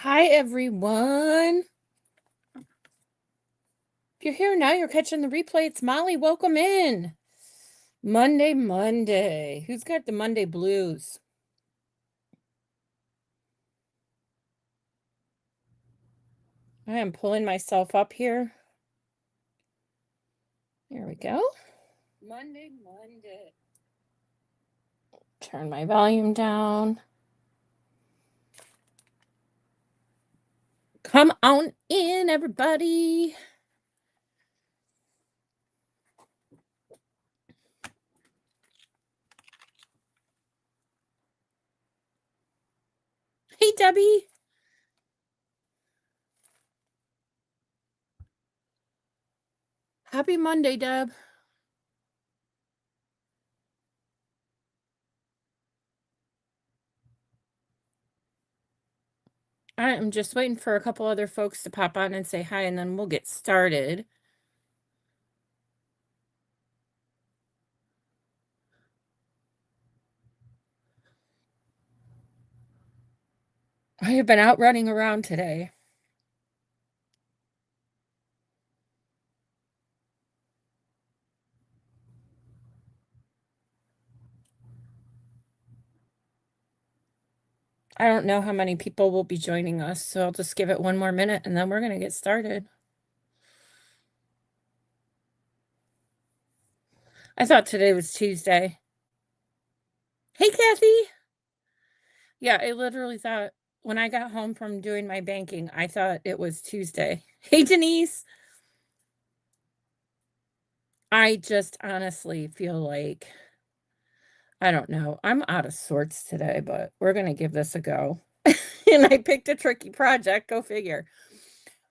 Hi, everyone. If you're here now, you're catching the replay. It's Molly. Welcome in. Monday. Who's got the Monday blues? I am pulling myself up here. There we go. Monday. Turn my volume down. Come on in, everybody. Hey, Debbie. Happy Monday, Deb. I am just waiting for a couple other folks to pop on and say hi, and then we'll get started. I have been out running around today. I don't know how many people will be joining us, so I'll just give it one more minute and then we're going to get started. I thought today was Tuesday. Hey, Kathy. Yeah, I literally thought when I got home from doing my banking, I thought it was Tuesday. Hey, Denise. I just honestly feel like, I don't know, I'm out of sorts today, but we're going to give this a go. And I picked a tricky project, go figure.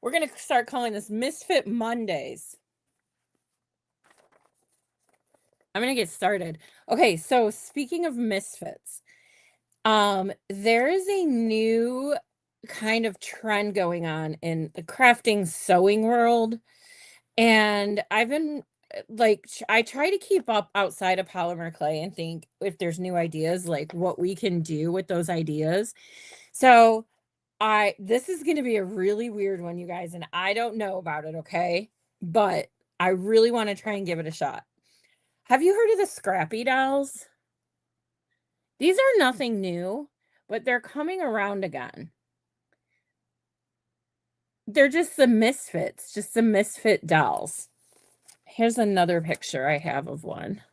We're going to start calling this Misfit Mondays. I'm going to get started. Okay, so speaking of misfits, there is a new kind of trend going on in the crafting sewing world. And I've been like, I try to keep up outside of polymer clay and think if there's new ideas, like what we can do with those ideas. So this is going to be a really weird one, you guys, and I don't know about it, okay? But I really want to try and give it a shot. Have you heard of the Scrappy dolls? These are nothing new, but they're coming around again. They're just the misfits, just the misfit dolls. Here's another picture I have of one.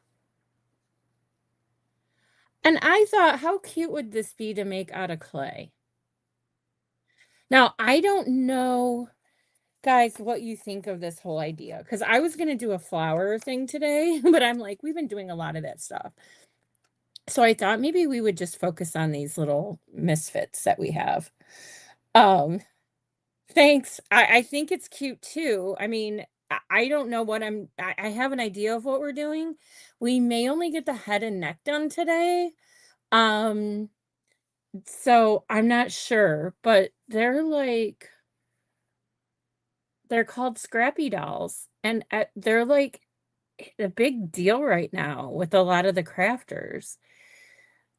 And I thought, how cute would this be to make out of clay? Now, I don't know, guys, what you think of this whole idea, because I was going to do a flower thing today, but I'm like, we've been doing a lot of that stuff. So I thought maybe we would just focus on these little misfits that we have. Thanks. I think it's cute too. I mean, I don't know what I have an idea of what we're doing. We may only get the head and neck done today. Um, so I'm not sure, but they're called Scrappy dolls, and they're like a big deal right now with a lot of the crafters.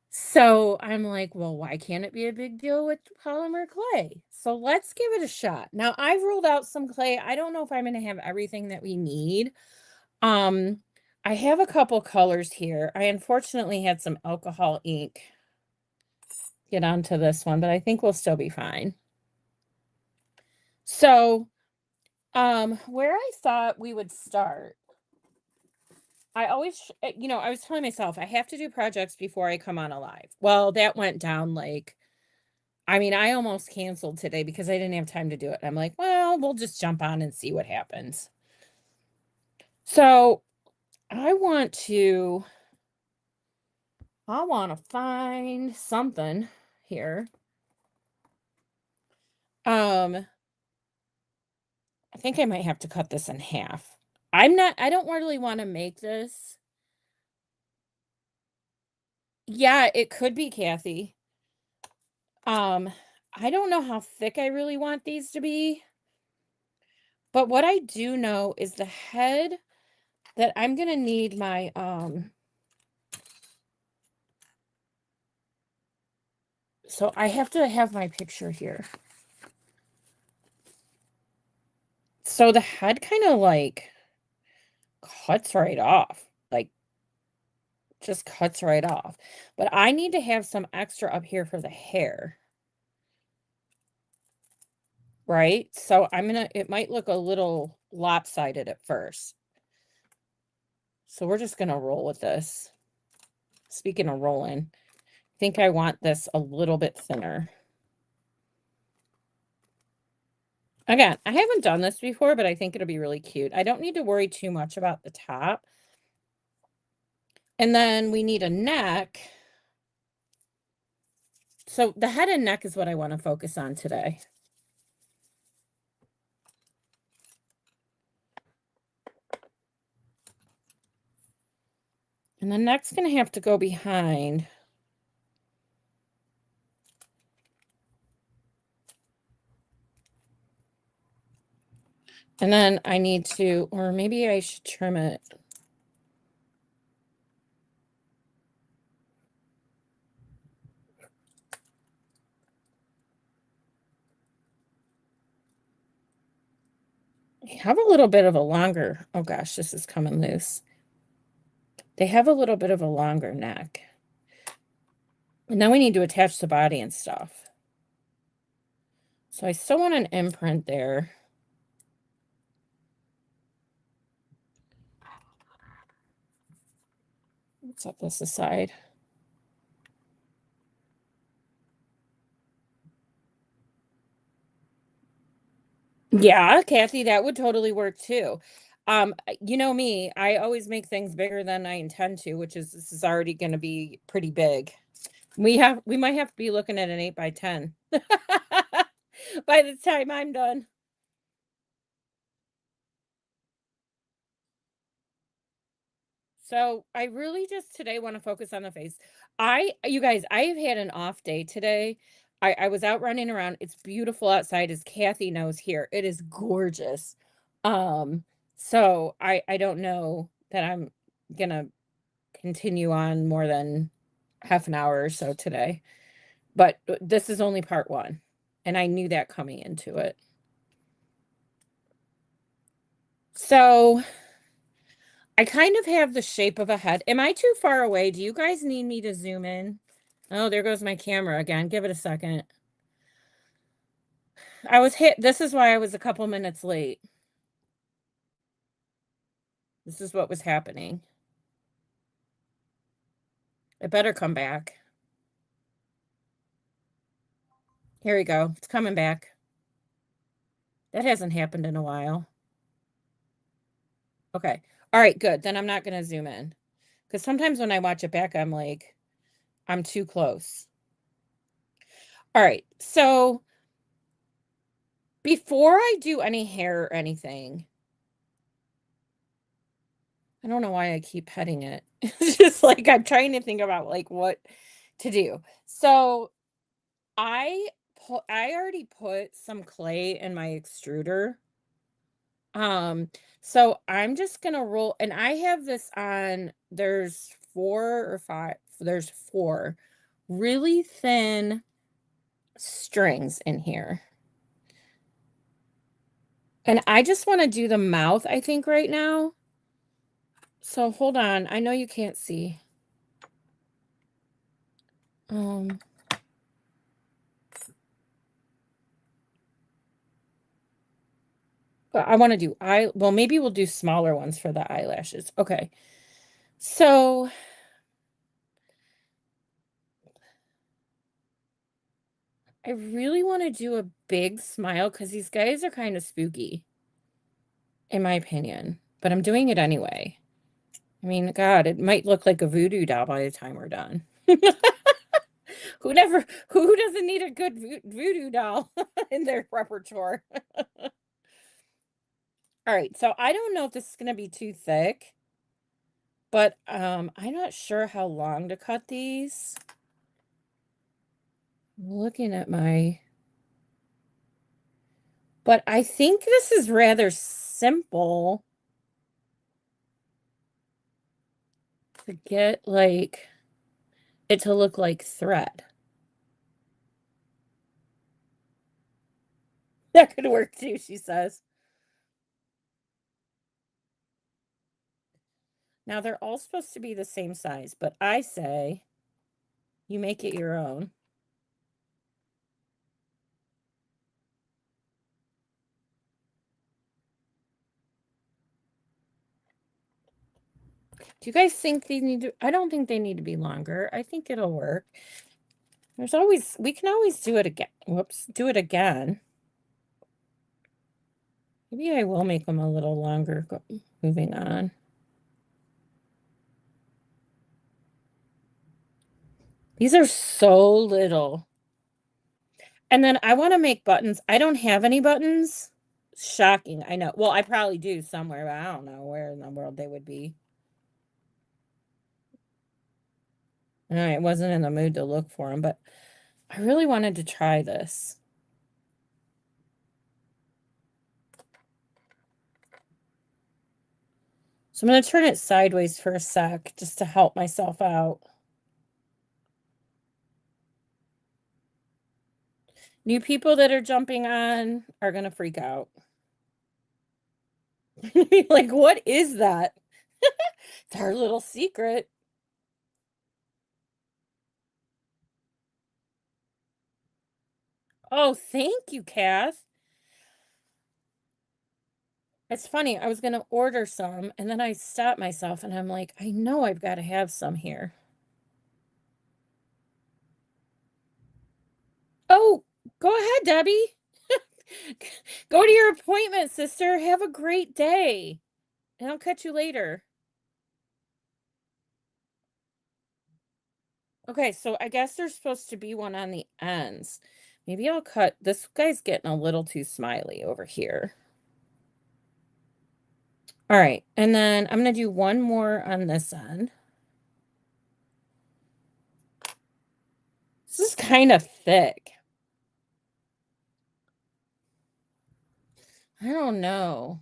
So I'm like, well, why can't it be a big deal with polymer clay? So let's give it a shot. Now I've ruled out some clay. I don't know if I'm going to have everything that we need. Um, I have a couple colors here. I unfortunately had some alcohol ink get onto this one, but I think we'll still be fine. So, where I thought we would start, I always, I was telling myself I have to do projects before I come on alive. Well, that went down like I mean, I almost canceled today because I didn't have time to do it. I'm like, well, we'll just jump on and see what happens. So I want to find something here. I think I might have to cut this in half. I don't really want to make this. Yeah, it could be Kathy. Um, I don't know how thick I really want these to be. But what I do know is the head that I'm going to need my, so I have to have my picture here. So the head kind of like cuts right off, like just cuts right off. But I need to have some extra up here for the hair, right? So it might look a little lopsided at first. So we're just gonna roll with this. Speaking of rolling, I think I want this a little bit thinner. Again, I haven't done this before, but I think it'll be really cute. I don't need to worry too much about the top. And then we need a neck. So the head and neck is what I want to focus on today. And the neck's going to have to go behind. And then I need to, or maybe I should trim it. They have a little bit of a longer, oh gosh, this is coming loose. They have a little bit of a longer neck. And now we need to attach the body and stuff. So I still want an imprint there. Let's set this aside. Yeah, Kathy, that would totally work too. You know me, I always make things bigger than I intend to, which is this is already going to be pretty big. We might have to be looking at an 8 by 10 by the time I'm done. So I really just today want to focus on the face. You guys, I have had an off day today. I was out running around. It's beautiful outside, as Kathy knows here. It is gorgeous. Um, so I don't know that I'm gonna continue on more than half an hour or so today. But this is only part one. And I knew that coming into it. So I kind of have the shape of a head. Am I too far away? Do you guys need me to zoom in? Oh, there goes my camera again. Give it a second. I was hit. This is why I was a couple minutes late. This is what was happening. It better come back. Here we go. It's coming back. That hasn't happened in a while. Okay. All right, good. Then I'm not going to zoom in. Because sometimes when I watch it back, I'm like, I'm too close. All right. So before I do any hair or anything, I don't know why I keep petting it. It's just like I'm trying to think about like what to do. So I already put some clay in my extruder. Um, so I'm just gonna roll, and I have this on, there's 4 or 5, there's 4 really thin strings in here. And I just want to do the mouth, I think, right now. So hold on. I know you can't see. Um, but I want to do well, maybe we'll do smaller ones for the eyelashes. Okay. So I really want to do a big smile because these guys are kind of spooky, in my opinion. But I'm doing it anyway. I mean, God, it might look like a voodoo doll by the time we're done. Who doesn't need a good voodoo doll in their repertoire? All right, so I don't know if this is going to be too thick, but I'm not sure how long to cut these. I'm looking at but I think this is rather simple to get like it to look like thread. That could work too, she says. Now they're all supposed to be the same size, but I say you make it your own. Do you guys think these need to, I don't think they need to be longer. I think it'll work. There's always, we can always do it again. Whoops, do it again. Maybe I will make them a little longer. Moving on. These are so little. And then I want to make buttons. I don't have any buttons. Shocking. I know. Well, I probably do somewhere, but I don't know where in the world they would be. I wasn't in the mood to look for them, but I really wanted to try this. So I'm going to turn it sideways for a sec just to help myself out. New people that are jumping on are going to freak out. Like, what is that? It's our little secret. Oh, thank you, Kath. It's funny. I was going to order some and then I stopped myself and I'm like, I know I've got to have some here. Oh, go ahead, Debbie. Go to your appointment, sister. Have a great day. And I'll catch you later. Okay, so I guess there's supposed to be one on the ends. Maybe I'll cut. This guy's getting a little too smiley over here. All right, and then I'm going to do one more on this end. This is kind of thick. I don't know.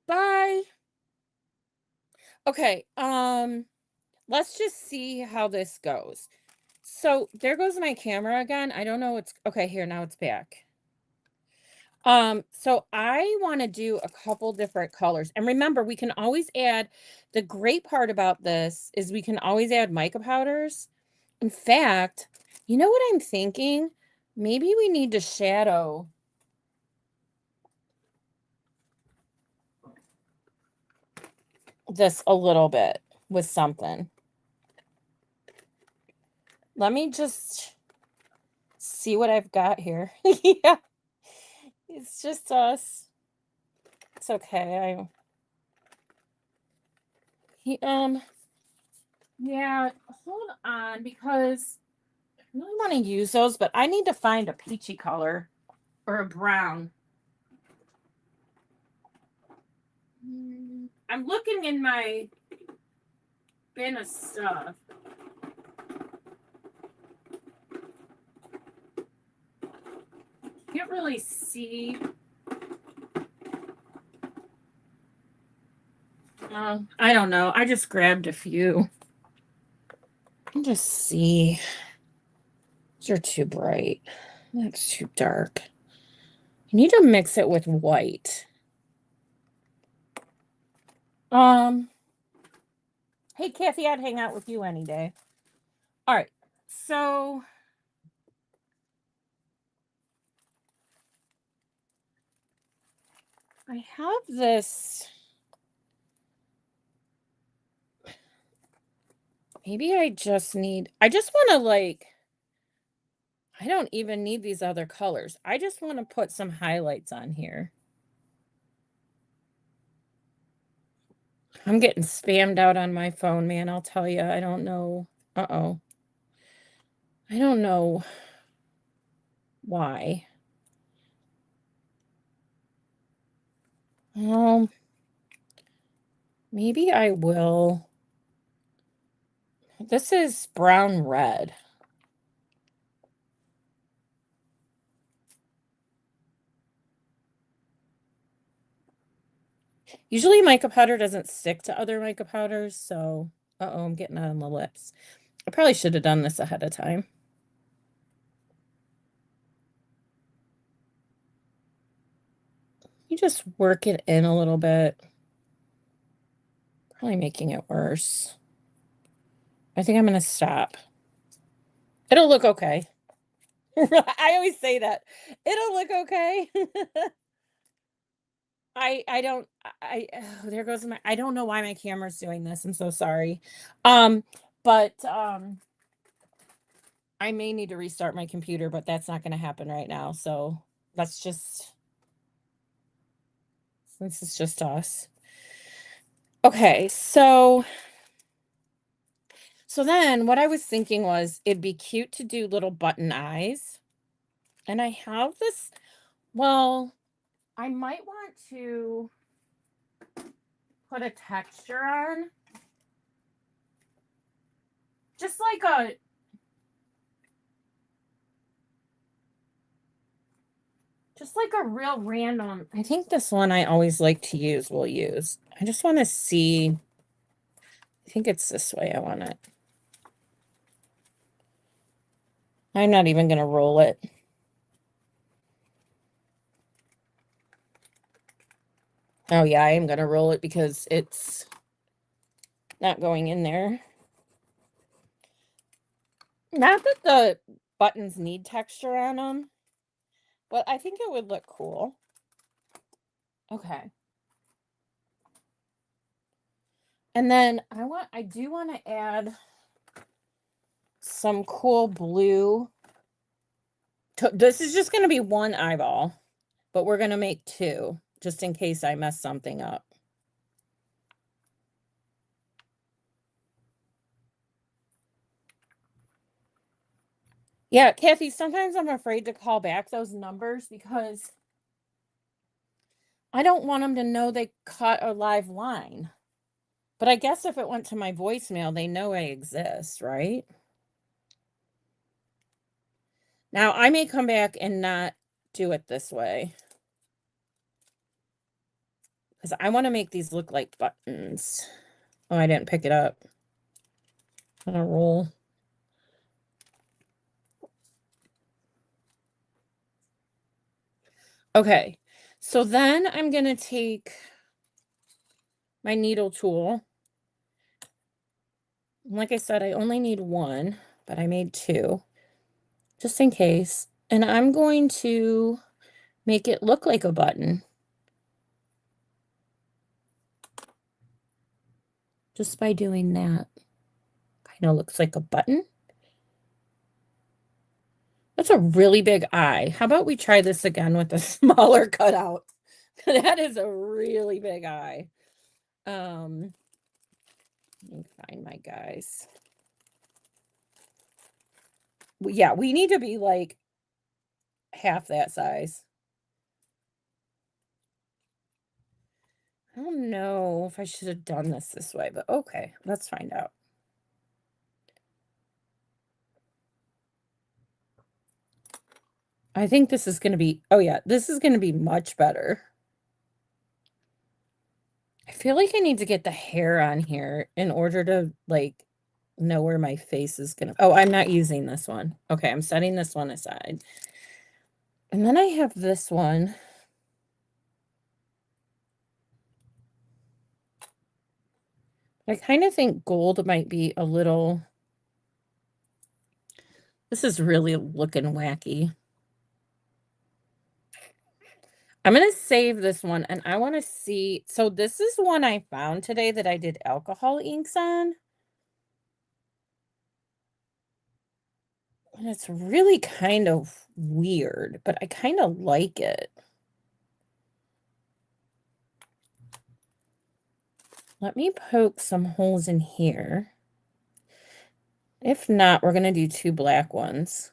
Bye. Okay, let's just see how this goes. So there goes my camera again. I don't know what's okay here. Now it's back. So I want to do a couple different colors. And remember, we can always add, the great part about this is we can always add mica powders. In fact, you know what I'm thinking? Maybe we need to shadow this a little bit with something. Let me just see what I've got here. Yeah, it's just us. It's okay. Yeah, hold on because I really want to use those, but I need to find a peachy color or a brown. I'm looking in my bin of stuff. Can't really see. I don't know. I just grabbed a few. I'll just see. These are too bright. That's too dark. You need to mix it with white. Hey, Kathy, I'd hang out with you any day. All right. So I have this. Maybe I just want to like, I don't even need these other colors. I just want to put some highlights on here. I'm getting spammed out on my phone, man. I'll tell you. I don't know. Uh-oh. I don't know why. Um, maybe I will. This is brown red. Usually mica powder doesn't stick to other mica powders, so uh-oh, I'm getting on the lips. I probably should have done this ahead of time. You just work it in a little bit. Probably making it worse. I think I'm going to stop. It'll look okay. I always say that. It'll look okay. I don't oh, there goes my I don't know why my camera's doing this. I'm so sorry. But I may need to restart my computer, but that's not going to happen right now. So let's just this is just us. Okay, so then what I was thinking was it'd be cute to do little button eyes. And I have this, well, I might want to put a texture on. Just like a real random. I think this one I always like to use, we'll use. I just want to see. I think it's this way I want it. I'm not even going to roll it. Oh yeah, I am going to roll it because it's not going in there. Not that the buttons need texture on them, but I think it would look cool. Okay. And then I do want to add some cool blue. This is just going to be one eyeball, but we're going to make two just in case I mess something up. Yeah, Kathy, sometimes I'm afraid to call back those numbers because I don't want them to know they caught a live line. But I guess if it went to my voicemail, they know I exist, right? Now, I may come back and not do it this way. Because I want to make these look like buttons. Oh, I didn't pick it up. On a roll. Okay, so then I'm going to take my needle tool. Like I said, I only need one, but I made two, just in case. And I'm going to make it look like a button. Just by doing that. Kind of looks like a button. That's a really big eye. How about we try this again with a smaller cutout? That is a really big eye. Let me find my guys. Yeah, we need to be like half that size. I don't know if I should have done this way, but okay, let's find out. I think this is going to be, oh yeah, this is going to be much better. I feel like I need to get the hair on here in order to like know where my face is going to, oh, I'm not using this one. Okay, I'm setting this one aside. And then I have this one. I kind of think gold might be a little, this is really looking wacky. I'm going to save this one and I want to see. So this is one I found today that I did alcohol inks on. And it's really kind of weird, but I kind of like it. Let me poke some holes in here. If not, we're going to do two black ones.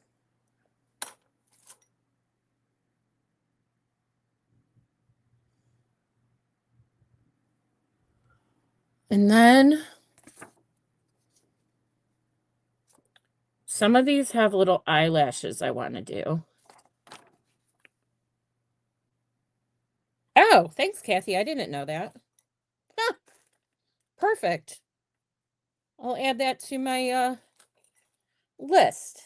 And then some of these have little eyelashes I want to do. Oh, thanks, Kathy. I didn't know that. Huh, perfect. I'll add that to my list.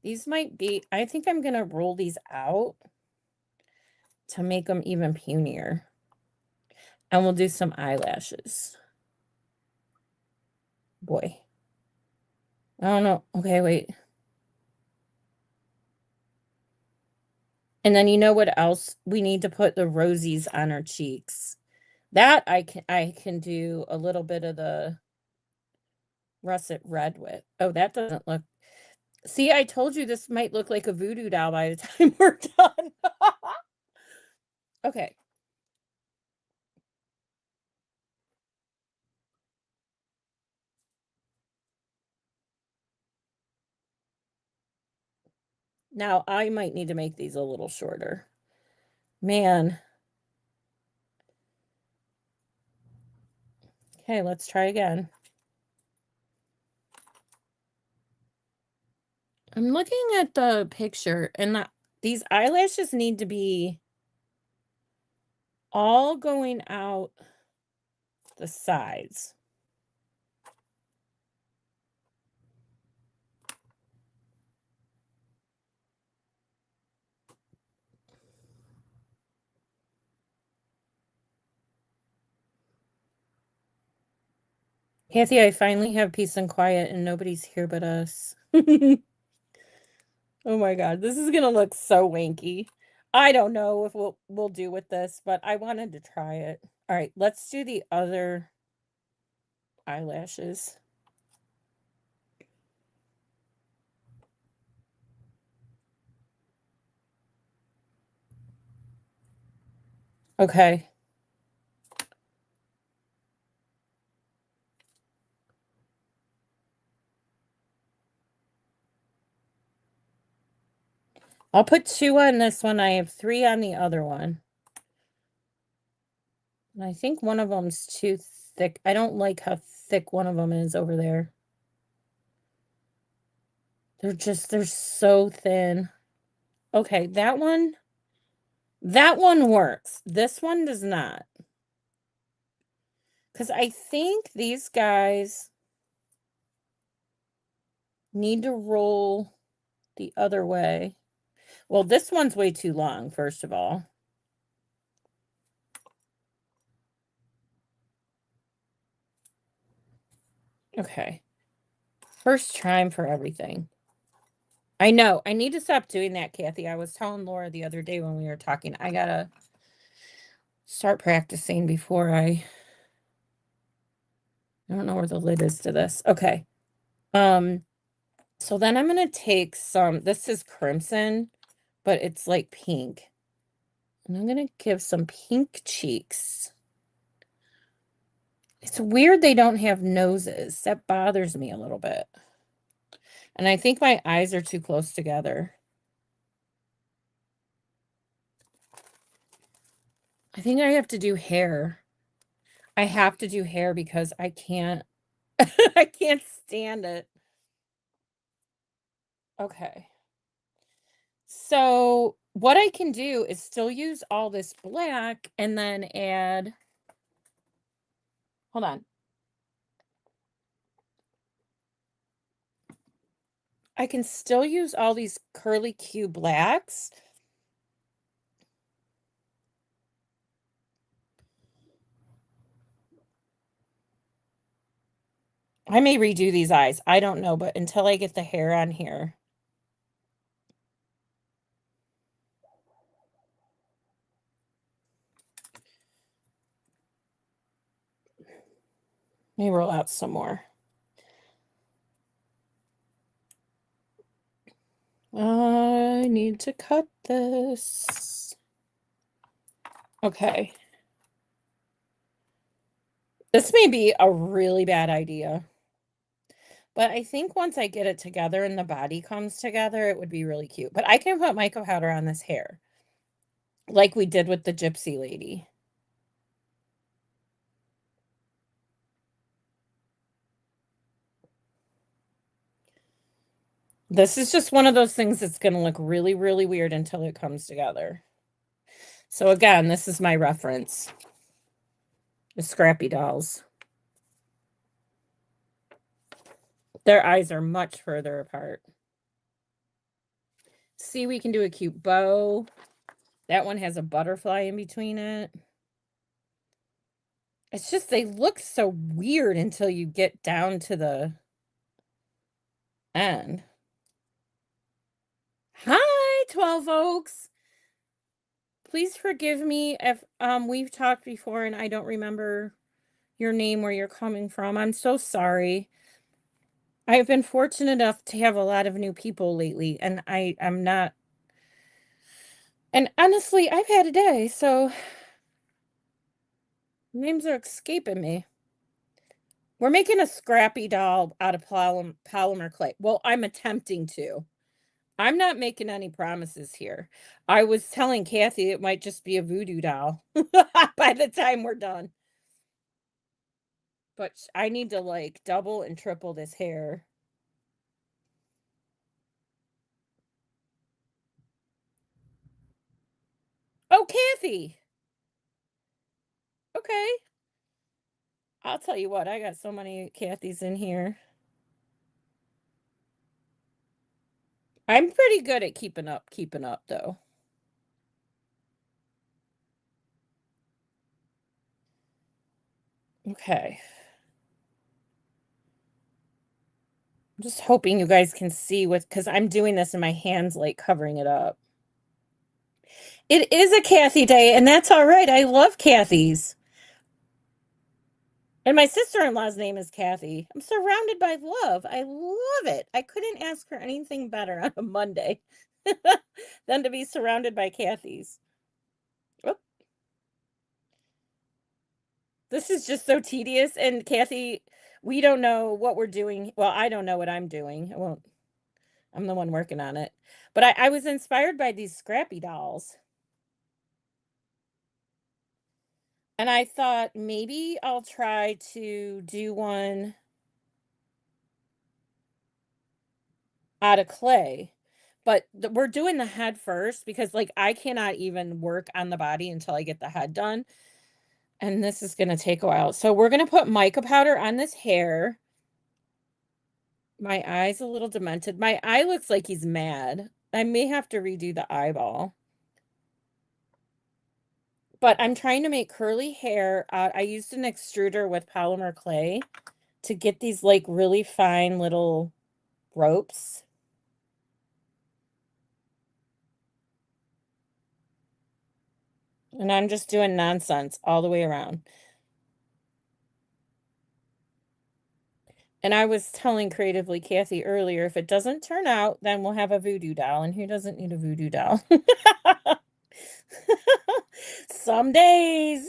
These might be, I think I'm going to roll these out to make them even punier. And we'll do some eyelashes. Boy. I don't know. Okay, wait. And then you know what else? We need to put the rosies on our cheeks. That I can do a little bit of the russet red with. Oh, that doesn't look. See, I told you this might look like a voodoo doll by the time we're done. Okay. Now I might need to make these a little shorter. Man. Okay, let's try again. I'm looking at the picture and these eyelashes need to be all going out the sides. Kathy, I finally have peace and quiet and nobody's here but us. Oh my God, this is gonna look so wanky. I don't know if we'll do with this, but I wanted to try it. All right, let's do the other eyelashes. Okay. I'll put 2 on this one. I have 3 on the other one. And I think one of them's too thick. I don't like how thick one of them is over there. They're so thin. Okay, that one works. This one does not. Because I think these guys need to roll the other way. Well, this one's way too long, first of all. Okay. First time for everything. I know. I need to stop doing that, Kathy. I was telling Laura the other day when we were talking, I gotta start practicing before I don't know where the lid is to this. Okay. Um, so then I'm gonna take some, this is crimson, but it's like pink. And I'm gonna give some pink cheeks. It's weird they don't have noses. That bothers me a little bit. And I think my eyes are too close together. I think I have to do hair. I have to do hair because I can't I can't stand it. Okay. So what I can do is still use all this black and then add, hold on. I can still use all these curly Q blacks. I may redo these eyes. I don't know, but until I get the hair on here. Let me roll out some more. I need to cut this. Okay. This may be a really bad idea. But I think once I get it together and the body comes together, it would be really cute. But I can put mica powder on this hair, like we did with the gypsy lady. This is just one of those things that's going to look really, really weird until it comes together. So again, this is my reference. The Scrappy dolls. Their eyes are much further apart. See, we can do a cute bow. That one has a butterfly in between it. It's just they look so weird until you get down to the end. Hi, 12 Oaks. Please forgive me if we've talked before and I don't remember your name, where you're coming from. I'm so sorry. I've been fortunate enough to have a lot of new people lately, and I'm not, and honestly, I've had a day, so names are escaping me. We're making a Scrappy doll out of polymer clay. Well, I'm attempting to. I'm not making any promises here. I was telling Kathy it might just be a voodoo doll by the time we're done. But I need to like double and triple this hair. Oh, Kathy. Okay. I'll tell you what, I got so many Kathys in here. I'm pretty good at keeping up though. Okay. I'm just hoping you guys can see with because I'm doing this and my hands like covering it up. It is a Kathy day, and that's all right. I love Kathy's. And my sister-in-law's name is Kathy. I'm surrounded by love. I love it. I couldn't ask for anything better on a Monday than to be surrounded by Kathys. Oh, this is just so tedious. And Kathy, we don't know what we're doing. Well, I don't know what I'm doing. I won't, I'm the one working on it. But I was inspired by these Scrappy dolls. And I thought maybe I'll try to do one out of clay. But we're doing the head first because, like, I cannot even work on the body until I get the head done. And this is going to take a while. So we're going to put mica powder on this hair. My eye's a little demented. My eye looks like he's mad. I may have to redo the eyeball. But I'm trying to make curly hair. I used an extruder with polymer clay to get these like really fine little ropes. And I'm just doing nonsense all the way around. And I was telling Creatively Kathy earlier, if it doesn't turn out, then we'll have a voodoo doll. And who doesn't need a voodoo doll? Some days.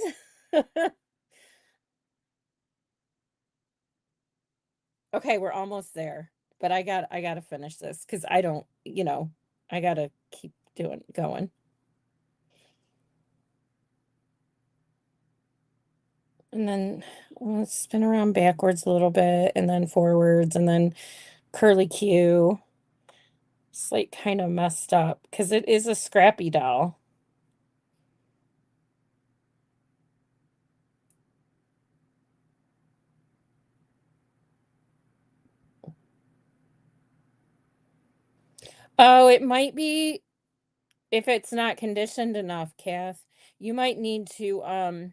Okay, we're almost there. But I gotta finish this because I don't, I gotta keep doing going. And then we'll spin around backwards a little bit and then forwards and then curly Q. It's like kind of messed up because it is a Scrappy doll. Oh, it might be if it's not conditioned enough, Kath. You might need to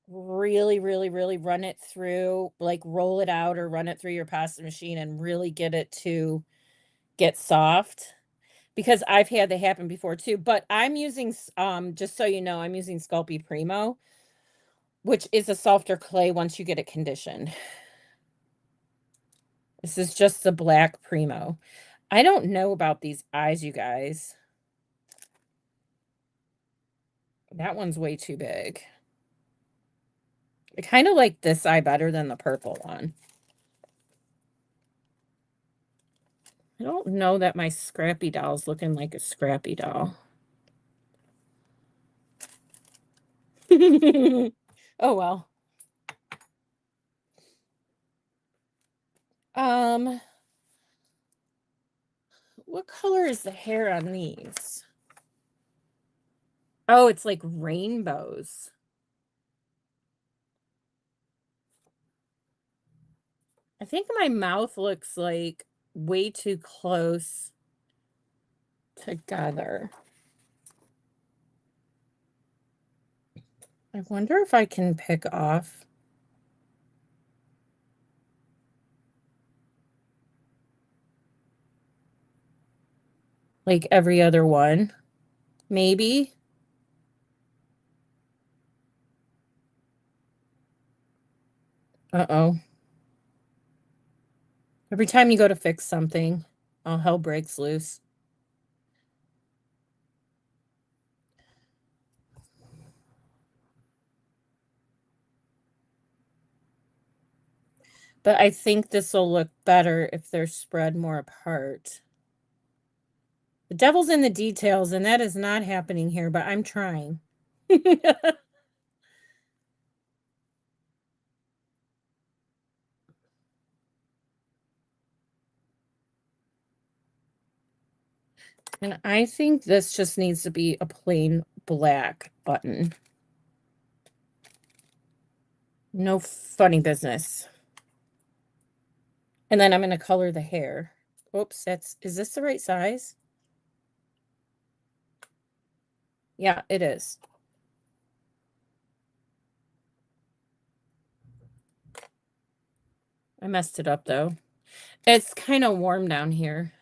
really, really, really run it through, like roll it out or run it through your pasta machine and really get it to get soft. Because I've had that happen before too. But I'm using just so you know, I'm using Sculpey Primo, which is a softer clay once you get it conditioned. This is just the black Primo. I don't know about these eyes, you guys. That one's way too big. I kind of like this eye better than the purple one. I don't know that my Scrappy doll's looking like a Scrappy doll. Oh well. Um, what color is the hair on these? Oh, it's like rainbows. I think my mouth looks like way too close together. I wonder if I can pick off like every other one. Maybe. Uh-oh. Every time you go to fix something, all hell breaks loose. But I think this will look better if they're spread more apart. The devil's in the details, and that is not happening here, but I'm trying. And I think this just needs to be a plain black button. No funny business. And then I'm going to color the hair. Oops, is this the right size? Yeah, it is. I messed it up though. It's kind of warm down here.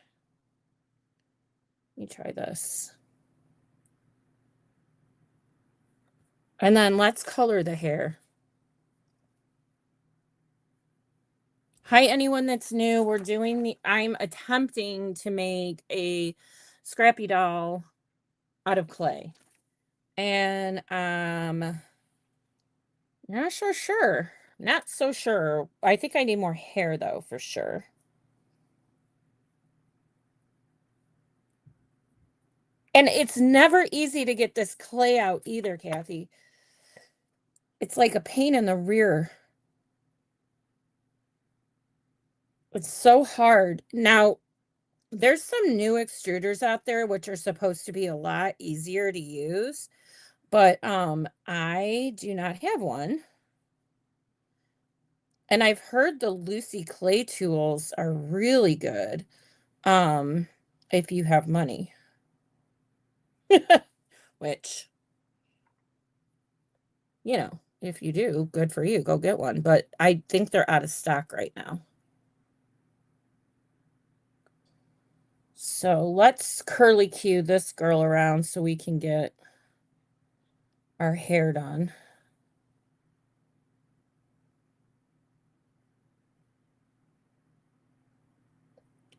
Let me try this. And then let's color the hair. Hi, anyone that's new. I'm attempting to make a Scrappy doll out of clay. And not sure. Not so sure. I think I need more hair though, for sure. And it's never easy to get this clay out either, Kathy. It's like a pain in the rear. It's so hard. Now, there's some new extruders out there which are supposed to be a lot easier to use, but I do not have one. And I've heard the Lucy clay tools are really good. Um, if you have money. Which, if you do, good for you, go get one. But I think they're out of stock right now. So let's curly cue this girl around so we can get our hair done.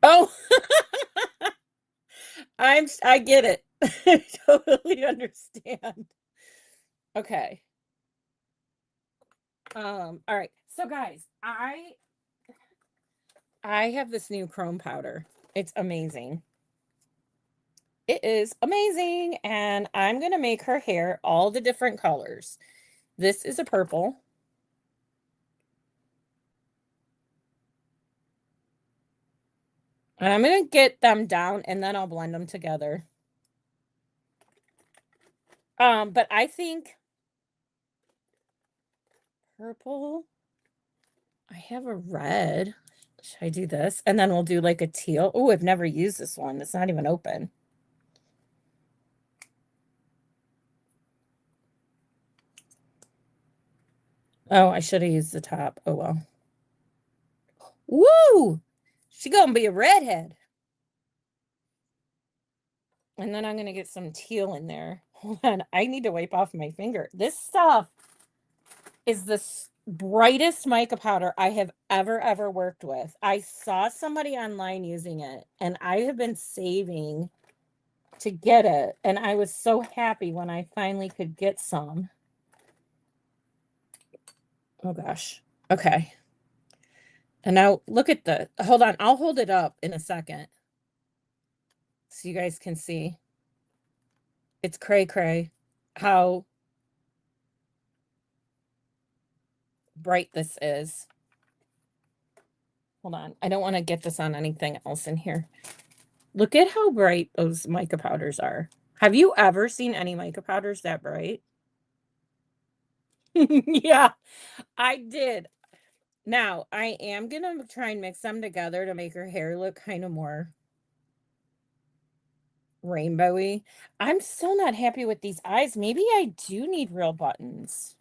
Oh, I get it. I totally understand. Okay. All right. So guys, I have this new chrome powder. It's amazing. It is amazing. And I'm gonna make her hair all the different colors. This is a purple. And I'm gonna get them down and then I'll blend them together. But I think purple. I have a red. Should I do this? And then we'll do like a teal. Oh, I've never used this one. It's not even open. Oh, I should have used the top. Oh well. Woo! She gonna be a redhead. And then I'm gonna get some teal in there. Hold on. I need to wipe off my finger. This stuff is the brightest mica powder I have ever worked with. I saw somebody online using it, and I have been saving to get it. And I was so happy when I finally could get some. Oh gosh. Okay. And now look at hold on. I'll hold it up in a second so you guys can see. It's cray cray how bright this is. Hold on. I don't want to get this on anything else in here. Look at how bright those mica powders are. Have you ever seen any mica powders that bright? Yeah, I did. Now, I am going to try and mix them together to make her hair look kind of more rainbowy. I'm still not happy with these eyes. Maybe I do need real buttons.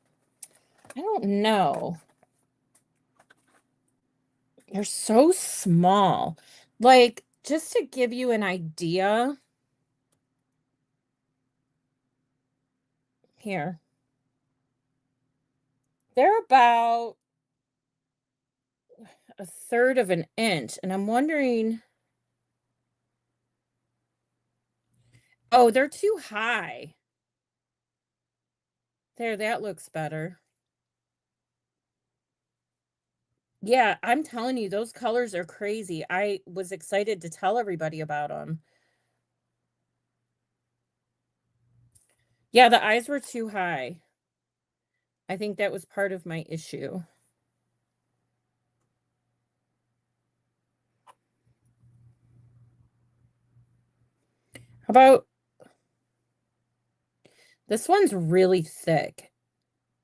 I don't know. They're so small. Like, just to give you an idea, here, they're about a third of an inch, and I'm wondering, oh, they're too high. There, that looks better. Yeah, I'm telling you, those colors are crazy. I was excited to tell everybody about them. Yeah, the eyes were too high. I think that was part of my issue. How about this one's really thick?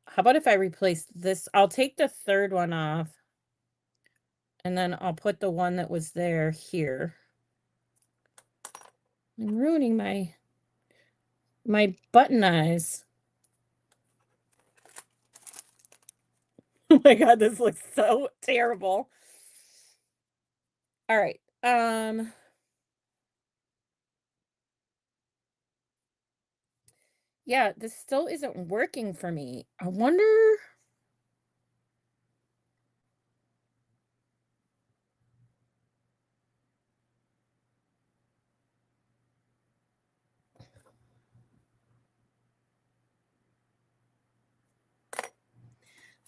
How about if I replace this? I'll take the third one off and then I'll put the one that was there here. I'm ruining my button eyes. Oh my God, this looks so terrible. All right. Yeah, this still isn't working for me. I wonder.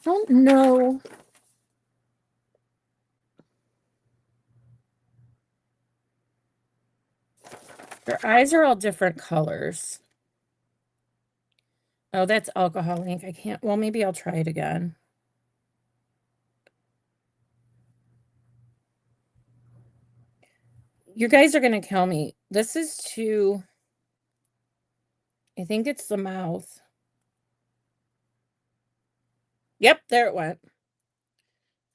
I don't know. Their eyes are all different colors. Oh, that's alcohol ink. I can't. Well, maybe I'll try it again. You guys are going to kill me. This is too. I think it's the mouth. Yep, there it went.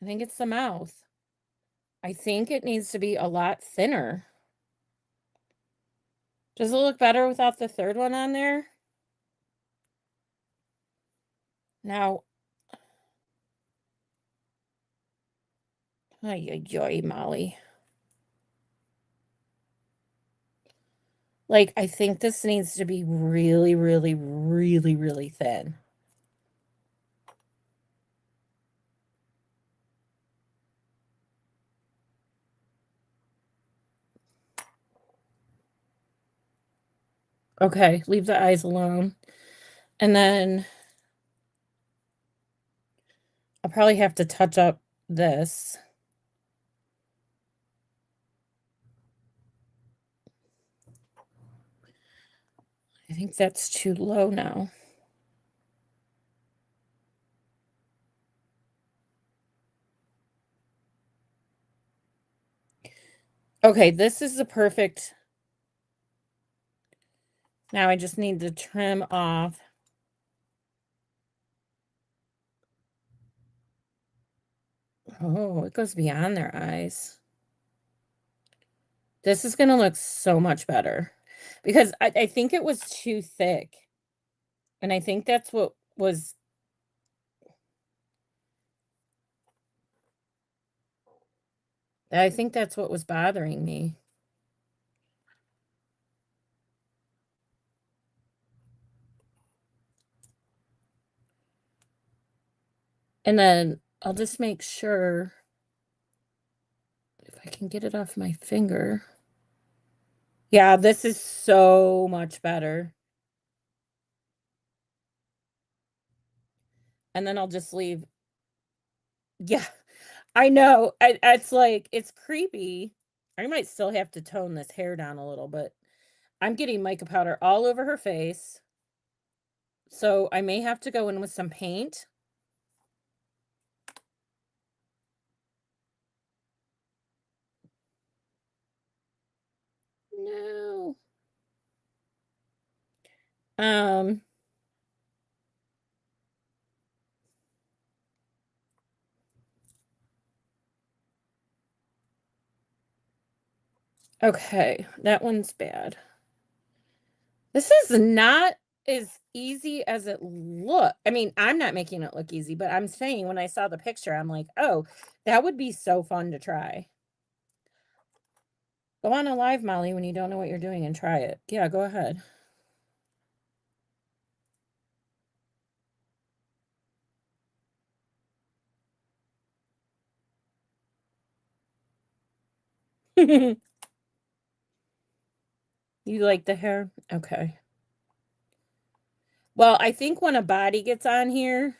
I think it's the mouth. I think it needs to be a lot thinner. Does it look better without the third one on there? Now, ay, ay, ay, Molly. Like, I think this needs to be really, really, really, really thin. Okay, leave the eyes alone. And then I'll probably have to touch up this. I think that's too low now. Okay, this is the perfect. Now I just need to trim off. Oh, it goes beyond their eyes. This is going to look so much better because I think it was too thick. And I think that's what was. I think that's what was bothering me. And then I'll just make sure if I can get it off my finger. Yeah, this is so much better. And then I'll just leave. Yeah, I know. It's like, it's creepy. I might still have to tone this hair down a little, but I'm getting mica powder all over her face. So I may have to go in with some paint. No. Um, okay, that one's bad. This is not as easy as it look. I mean, I'm not making it look easy, but I'm saying when I saw the picture, I'm like, "Oh, that would be so fun to try." Go on a live, Molly, when you don't know what you're doing and try it. Yeah, go ahead. You like the hair? Okay. Well, I think when a body gets on here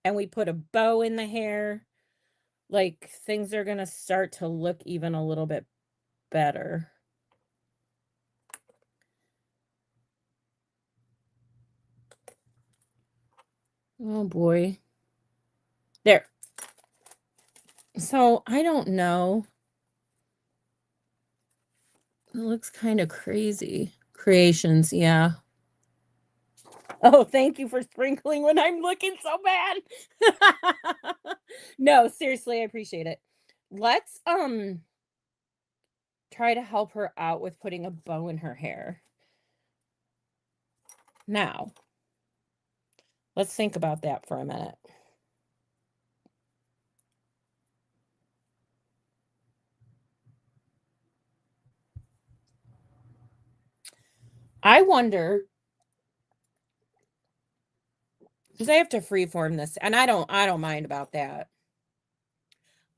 and we put a bow in the hair, like things are gonna start to look even a little bit better. Oh boy. There. So I don't know. It looks kind of crazy. Creations, yeah. Oh, thank you for sprinkling when I'm looking so bad. No, seriously, I appreciate it. Let's try to help her out with putting a bow in her hair. Now, let's think about that for a minute. I wonder because I have to freeform this, and I don't mind about that.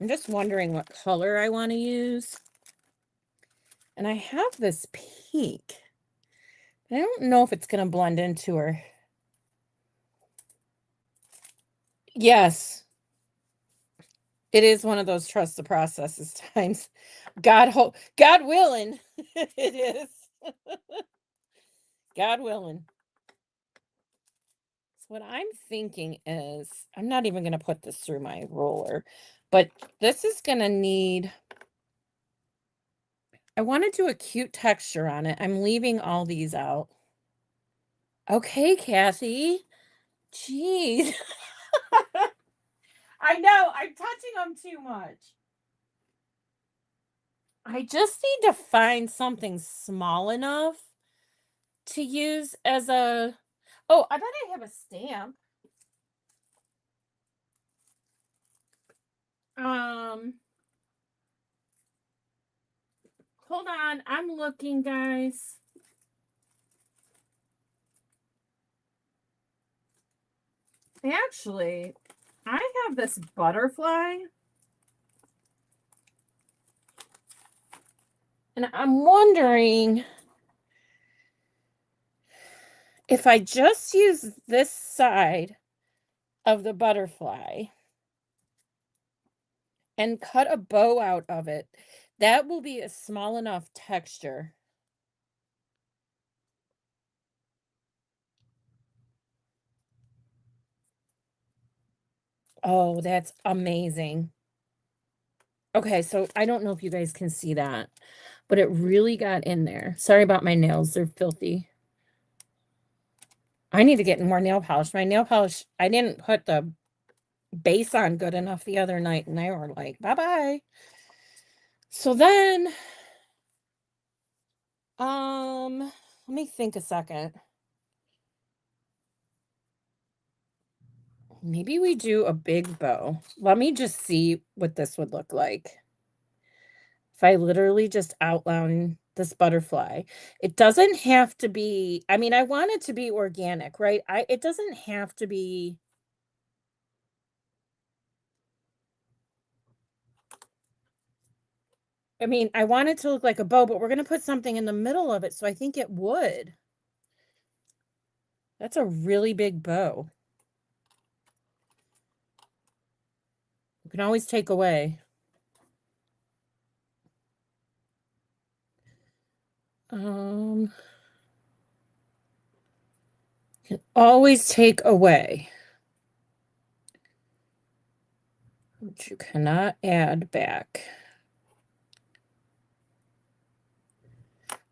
I'm just wondering what color I want to use. And I have this pink. I don't know if it's going to blend into her. Yes, it is one of those trust the processes times. God willing, it is. God willing. So what I'm thinking is, I'm not even going to put this through my roller, but this is going to need. I want to do a cute texture on it. I'm leaving all these out. Okay, Kathy. Jeez. I know. I'm touching them too much. I just need to find something small enough to use as a. Oh, I bet I have a stamp. Um, hold on. I'm looking, guys. Actually, I have this butterfly. And I'm wondering if I just use this side of the butterfly and cut a bow out of it, that will be a small enough texture. Oh, that's amazing. Okay, so I don't know if you guys can see that, but it really got in there. Sorry about my nails, they're filthy. I need to get more nail polish. My nail polish, I didn't put the base on good enough the other night, and they were like, bye-bye. So then, let me think a second. Maybe we do a big bow. Let me just see what this would look like. If I literally just outline this butterfly. It doesn't have to be, I mean, I want it to be organic, right? It doesn't have to be. I mean, I want it to look like a bow, but we're going to put something in the middle of it, so I think it would. That's a really big bow. You can always take away. Um, can always take away. Which you cannot add back.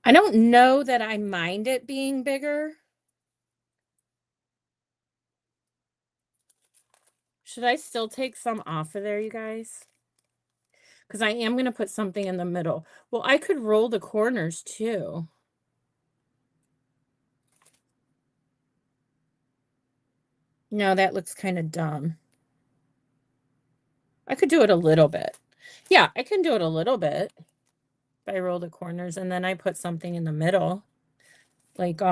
I don't know that I mind it being bigger. Should I still take some off of there, you guys? Because I am going to put something in the middle. Well, I could roll the corners too. No, that looks kind of dumb. I could do it a little bit. Yeah, I can do it a little bit. If I roll the corners and then I put something in the middle. Like,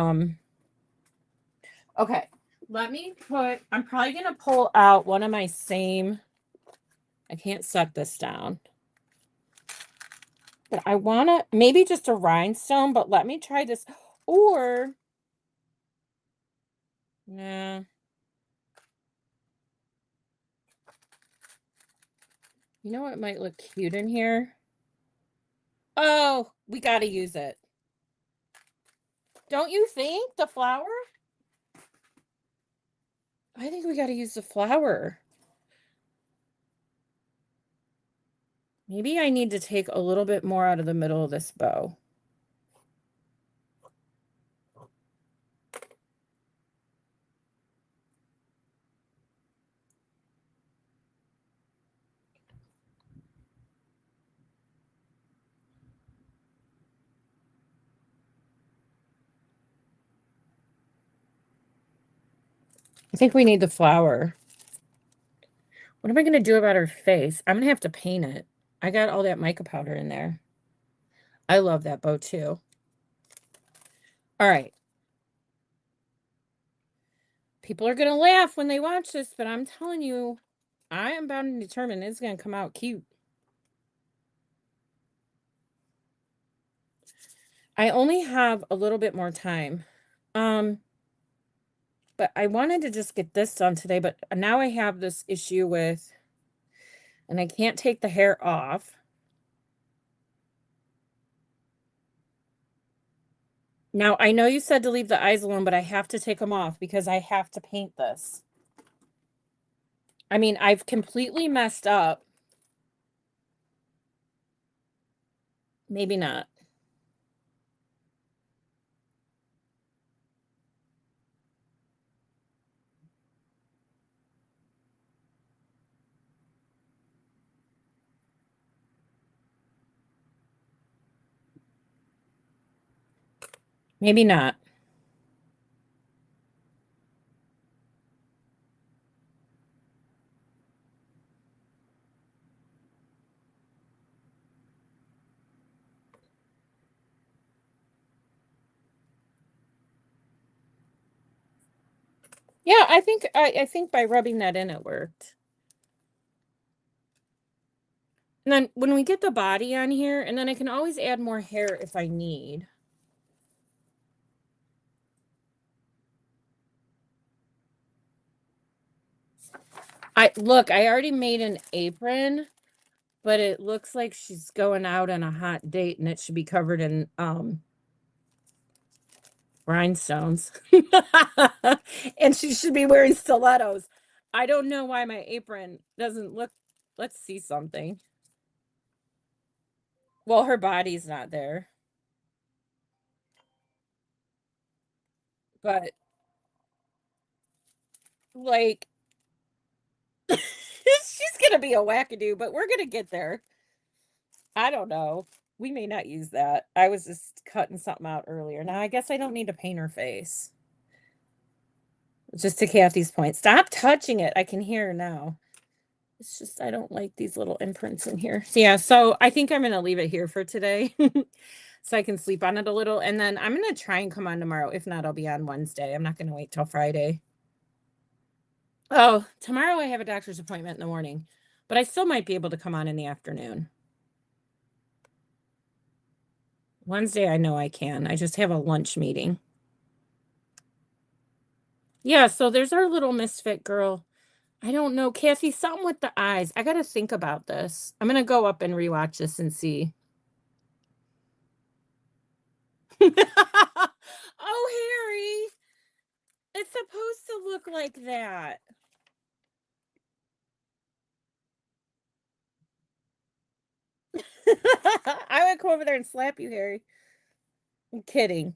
okay. Let me put, I'm probably gonna pull out one of my same, I can't set this down. But I wanna, maybe just a rhinestone, but let me try this. Or, nah, you know what might look cute in here? Oh, we gotta use it. Don't you think? The flower? I think we gotta use the flower. Maybe I need to take a little bit more out of the middle of this bow. I think we need the flower. What am I going to do about her face? I'm going to have to paint it. I got all that mica powder in there. I love that bow too. All right. People are going to laugh when they watch this, but I'm telling you, I am bound and determined it's going to come out cute. I only have a little bit more time. Um, but I wanted to just get this done today, but now I have this issue with, and I can't take the hair off. Now, I know you said to leave the eyes alone, but I have to take them off because I have to paint this. I mean, I've completely messed up. Maybe not. Maybe not. Yeah, I think by rubbing that in it worked. And then when we get the body on here, and then I can always add more hair if I need. I already made an apron, but it looks like she's going out on a hot date and it should be covered in rhinestones. And she should be wearing stilettos. I don't know why my apron doesn't look, let's see something. Well, her body's not there, but like she's gonna be a wackadoo, but we're gonna get there. I don't know. We may not use that. I was just cutting something out earlier. Now I guess I don't need to paint her face. Just to Kathy's point. Stop touching it. I can hear her now. It's just I don't like these little imprints in here. So yeah, so I think I'm gonna leave it here for today. So I can sleep on it a little. And then I'm gonna try and come on tomorrow. If not, I'll be on Wednesday. I'm not gonna wait till Friday. Oh, tomorrow I have a doctor's appointment in the morning, but I still might be able to come on in the afternoon. Wednesday, I know I can. I just have a lunch meeting. Yeah, so there's our little misfit girl. I don't know, Kathy, something with the eyes. I gotta think about this. I'm gonna go up and rewatch this and see. Oh, Harry, it's supposed to look like that. I would come over there and slap you, Harry. I'm kidding.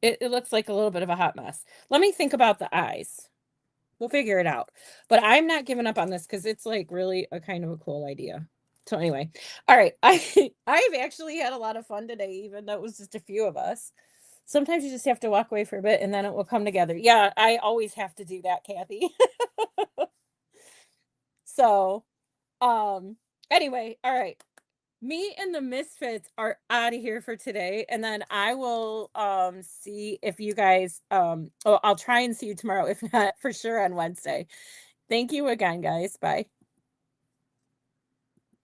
It looks like a little bit of a hot mess. Let me think about the eyes. We'll figure it out. But I'm not giving up on this because it's like really a kind of a cool idea. So anyway, all right. I've actually had a lot of fun today, even though it was just a few of us. Sometimes you just have to walk away for a bit and then it will come together. Yeah, I always have to do that, Kathy. So, um, anyway, all right. Me and the Misfits are out of here for today, and then I will see if you guys oh, I'll try and see you tomorrow, if not for sure on Wednesday. Thank you again, guys. Bye.